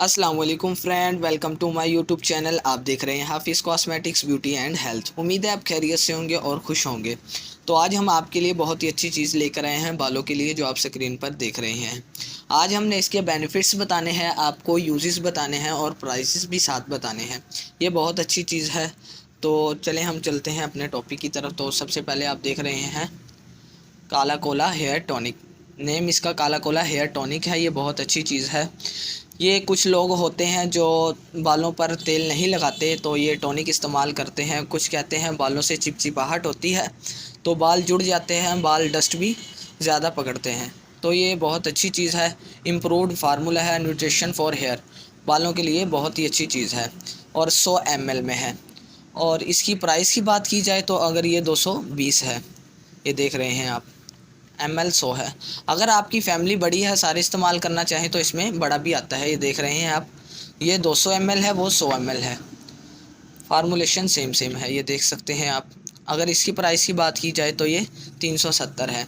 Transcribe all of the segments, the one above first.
अस्सलाम वालेकुम friend, welcome to my YouTube channel. आप देख रहे हैं हाफिज़ कॉस्मेटिक्स ब्यूटी एंड हेल्थ। उम्मीद है आप खैरियत से होंगे और खुश होंगे। तो आज हम आपके लिए बहुत ही अच्छी चीज़ लेकर आए हैं बालों के लिए, जो आप स्क्रीन पर देख रहे हैं। आज हमने इसके बेनिफिट्स बताने हैं, आपको यूजेस बताने हैं और प्राइसेस भी साथ बताने हैं। ये बहुत अच्छी चीज़ है। तो चलें हम चलते हैं अपने टॉपिक की तरफ। तो सबसे पहले आप देख रहे हैं काला कोला हेयर टॉनिक। नेम इसका काला कोला हेयर टॉनिक है। ये बहुत अच्छी चीज़ है। ये कुछ लोग होते हैं जो बालों पर तेल नहीं लगाते, तो ये टॉनिक इस्तेमाल करते हैं। कुछ कहते हैं बालों से चिपचिपाहट होती है, तो बाल जुड़ जाते हैं, बाल डस्ट भी ज़्यादा पकड़ते हैं। तो ये बहुत अच्छी चीज़ है। इम्प्रूव्ड फार्मूला है, न्यूट्रिशन फॉर हेयर। बालों के लिए बहुत ही अच्छी चीज़ है और 100 ml में है। और इसकी प्राइस की बात की जाए तो अगर ये 220 है, ये देख रहे हैं आप, ml 100 है। अगर आपकी फ़ैमिली बड़ी है, सारे इस्तेमाल करना चाहें तो इसमें बड़ा भी आता है। ये देख रहे हैं आप, ये 200 ml है, वो 100 ml है। फार्मूलेशन सेम है, ये देख सकते हैं आप। अगर इसकी प्राइस की बात की जाए तो ये 370 है।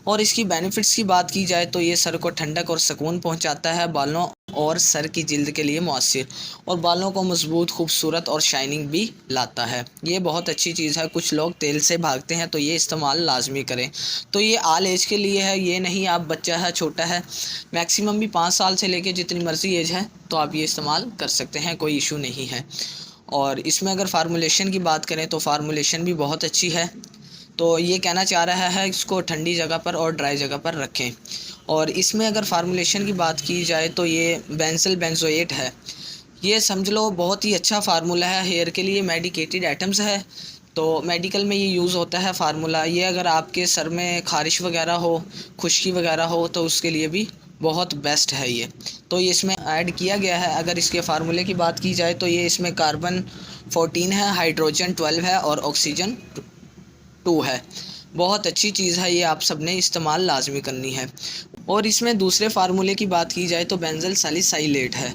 और इसकी बेनिफिट्स की बात की जाए तो ये सर को ठंडक और सुकून पहुंचाता है, बालों और सर की जिल्द के लिए मौसर, और बालों को मजबूत, खूबसूरत और शाइनिंग भी लाता है। ये बहुत अच्छी चीज़ है। कुछ लोग तेल से भागते हैं, तो ये इस्तेमाल लाजमी करें। तो ये आल एज के लिए है, ये नहीं आप बच्चा है, छोटा है, मैक्सिमम भी 5 साल से लेके जितनी मर्ज़ी एज है तो आप ये इस्तेमाल कर सकते हैं, कोई इशू नहीं है। और इसमें अगर फार्मूलेशन की बात करें तो फार्मूलेशन भी बहुत अच्छी है। तो ये कहना चाह रहा है इसको ठंडी जगह पर और ड्राई जगह पर रखें। और इसमें अगर फार्मूलेशन की बात की जाए तो ये बेंजल बेंजोएट है। ये समझ लो बहुत ही अच्छा फार्मूला है हेयर के लिए, मेडिकेटेड आइटम्स है। तो मेडिकल में ये यूज़ होता है फार्मूला। ये अगर आपके सर में ख़ारिश वगैरह हो, खुश्की वगैरह हो, तो उसके लिए भी बहुत बेस्ट है ये। तो ये इसमें ऐड किया गया है। अगर इसके फार्मूले की बात की जाए तो ये इसमें कार्बन 14 है, हाइड्रोजन 12 है और ऑक्सीजन 2 है। बहुत अच्छी चीज़ है ये, आप सब ने इस्तेमाल लाजमी करनी है। और इसमें दूसरे फार्मूले की बात की जाए तो बेंजल सैलिसाइलेट है।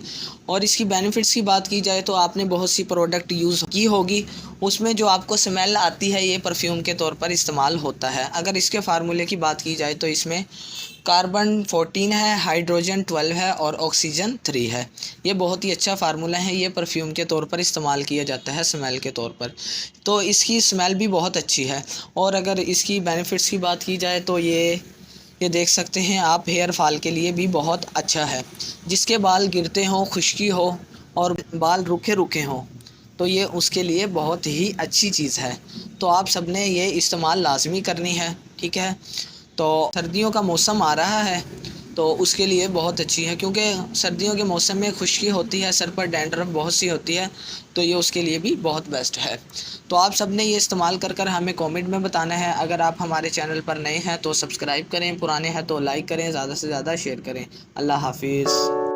और इसकी बेनिफिट्स की बात की जाए तो आपने बहुत सी प्रोडक्ट यूज़ की होगी, उसमें जो आपको स्मेल आती है ये परफ्यूम के तौर पर इस्तेमाल होता है। अगर इसके फार्मूले की बात की जाए तो इसमें कार्बन 14 है, हाइड्रोजन 12 है और ऑक्सीजन 3 है। ये बहुत ही अच्छा फार्मूला है। ये परफ्यूम के तौर पर इस्तेमाल किया जाता है, स्मेल के तौर पर। तो इसकी स्मेल भी बहुत अच्छी है। और अगर इसकी बेनिफिट्स की बात की जाए तो ये देख सकते हैं आप, हेयर फॉल के लिए भी बहुत अच्छा है। जिसके बाल गिरते हों, खुश्की हो और बाल रुखे रुखे हों, तो ये उसके लिए बहुत ही अच्छी चीज़ है। तो आप सब ने ये इस्तेमाल लाजमी करनी है, ठीक है। तो सर्दियों का मौसम आ रहा है, तो उसके लिए बहुत अच्छी है, क्योंकि सर्दियों के मौसम में खुश्की होती है, सर पर डैंड्रफ बहुत सी होती है, तो ये उसके लिए भी बहुत बेस्ट है। तो आप सब ने ये इस्तेमाल कर कर हमें कमेंट में बताना है। अगर आप हमारे चैनल पर नए हैं तो सब्सक्राइब करें, पुराने हैं तो लाइक करें, ज़्यादा से ज़्यादा शेयर करें। अल्लाह हाफिज़।